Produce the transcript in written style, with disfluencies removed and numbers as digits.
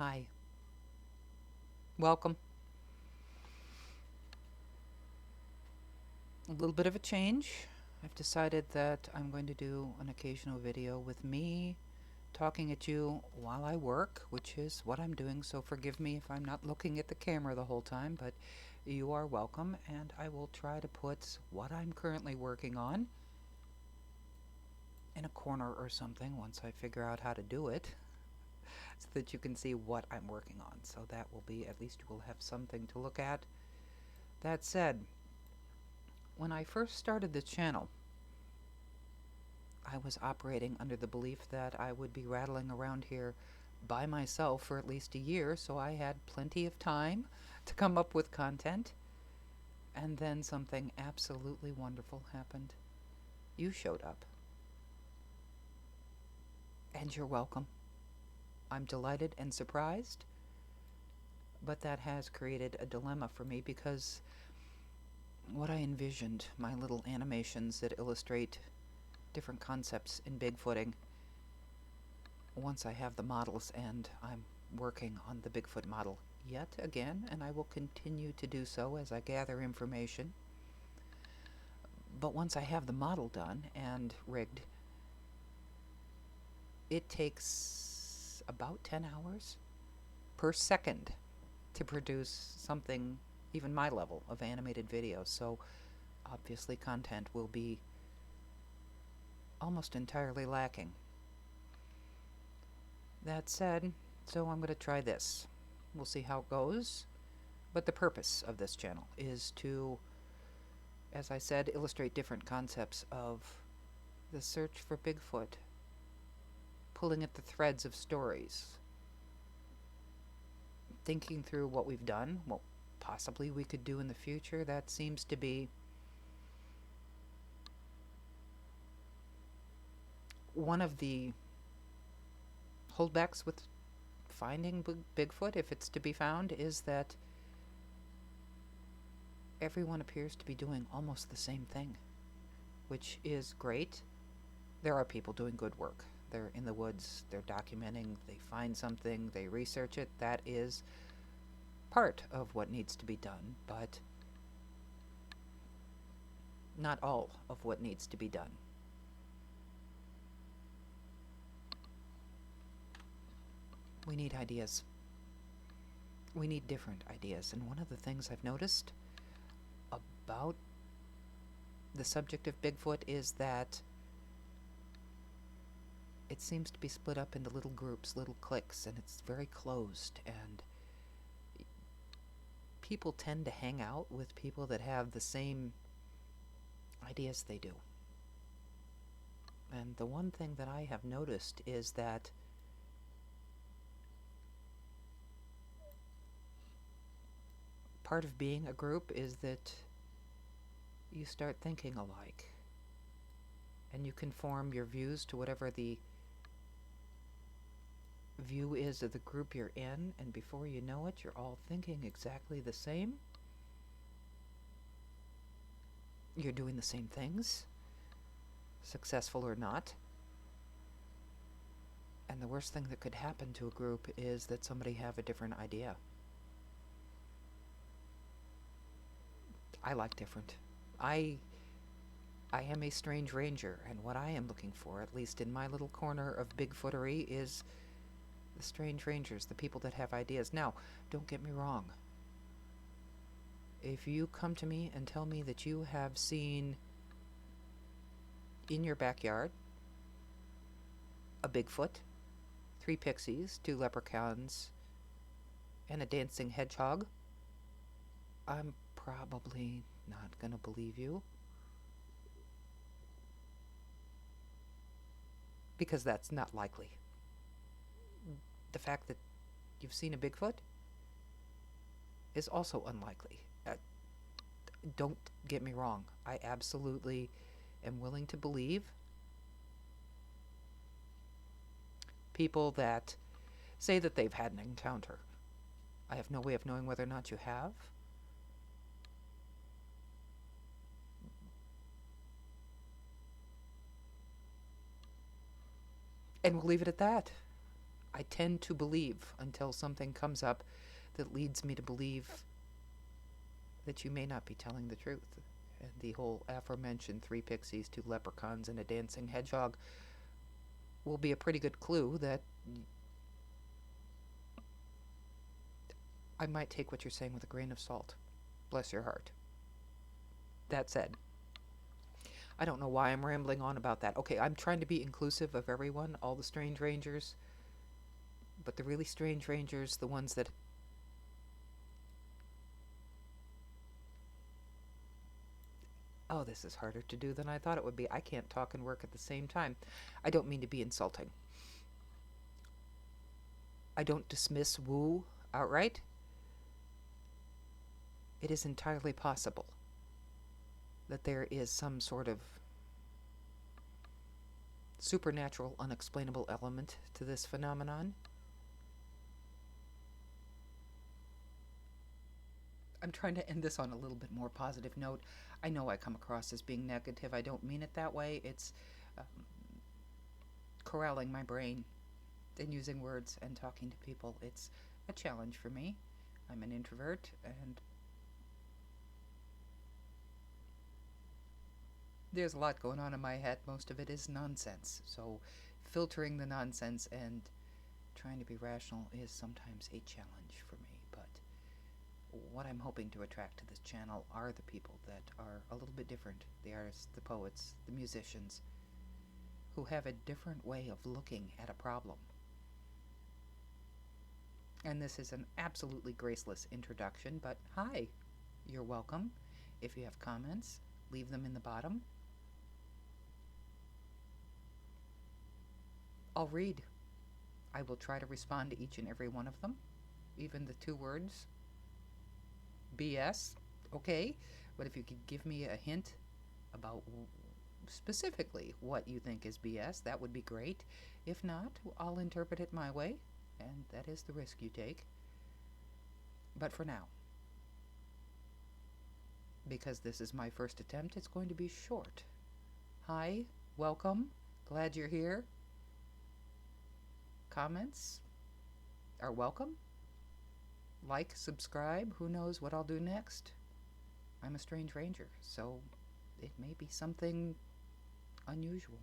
Hi. Welcome. A little bit of a change. I've decided that I'm going to do an occasional video with me talking at you while I work, which is what I'm doing, so forgive me if I'm not looking at the camera the whole time, but you are welcome, and I will try to put what I'm currently working on in a corner or something once I figure out how to do it, so that you can see what I'm working on. So that will be, at least you will have something to look at. That said, when I first started the channel, I was operating under the belief that I would be rattling around here by myself for at least a year, so I had plenty of time to come up with content. And then something absolutely wonderful happened. You showed up. And you're welcome. I'm delighted and surprised, but that has created a dilemma for me because what I envisioned, my little animations that illustrate different concepts in Bigfooting, once I have the models, and I'm working on the Bigfoot model yet again, and I will continue to do so as I gather information. But once I have the model done and rigged, it takes about 10 hours per second to produce something even my level of animated video. So obviously content will be almost entirely lacking. That said, so I'm going to try this. We'll see how it goes. But the purpose of this channel is to, as I said, illustrate different concepts of the search for Bigfoot, pulling at the threads of stories, thinking through what we've done, what possibly we could do in the future. That seems to be one of the holdbacks with finding Bigfoot, if it's to be found, is that everyone appears to be doing almost the same thing, which is great. There are people doing good work. They're in the woods, they're documenting, they find something, they research it. That is part of what needs to be done, but not all of what needs to be done. We need ideas. We need different ideas. And one of the things I've noticed about the subject of Bigfoot is that it seems to be split up into little groups, little cliques, and it's very closed. And people tend to hang out with people that have the same ideas they do. And the one thing that I have noticed is that part of being a group is that you start thinking alike, and you conform your views to whatever the view is of the group you're in, and before you know it, you're all thinking exactly the same. You're doing the same things, successful or not. And the worst thing that could happen to a group is that somebody have a different idea. I like different. I am a strange ranger, and what I am looking for, at least in my little corner of Bigfootery, is the strange rangers, the people that have ideas. Now, don't get me wrong. If you come to me and tell me that you have seen in your backyard a Bigfoot, 3 pixies, 2 leprechauns, and a dancing hedgehog, I'm probably not going to believe you, because that's not likely. The fact that you've seen a Bigfoot is also unlikely. Don't get me wrong. I absolutely am willing to believe people that say that they've had an encounter. I have no way of knowing whether or not you have. And we'll leave it at that. I tend to believe until something comes up that leads me to believe that you may not be telling the truth. And the whole aforementioned 3 pixies, 2 leprechauns, and a dancing hedgehog will be a pretty good clue that I might take what you're saying with a grain of salt. Bless your heart. That said, I don't know why I'm rambling on about that. Okay, I'm trying to be inclusive of everyone, all the strange rangers, but the really strange rangers, the ones that... Oh, this is harder to do than I thought it would be. I can't talk and work at the same time. I don't mean to be insulting. I don't dismiss woo outright. It is entirely possible that there is some sort of supernatural, unexplainable element to this phenomenon. I'm trying to end this on a little bit more positive note. I know I come across as being negative. I don't mean it that way. It's corralling my brain and using words and talking to people. It's a challenge for me. I'm an introvert, and there's a lot going on in my head. Most of it is nonsense. So filtering the nonsense and trying to be rational is sometimes a challenge for me. But what I'm hoping to attract to this channel are the people that are a little bit different. The artists, the poets, the musicians, who have a different way of looking at a problem. And this is an absolutely graceless introduction, but hi, you're welcome. If you have comments, leave them in the bottom. I'll read. I will try to respond to each and every one of them, even the 2 words BS, okay? But if you could give me a hint about specifically what you think is BS, that would be great. If not, I'll interpret it my way, and that is the risk you take. But for now, because this is my first attempt, it's going to be short. Hi, welcome, glad you're here. Comments are welcome. Like, subscribe, who knows what I'll do next. I'm a strange ranger, so it may be something unusual.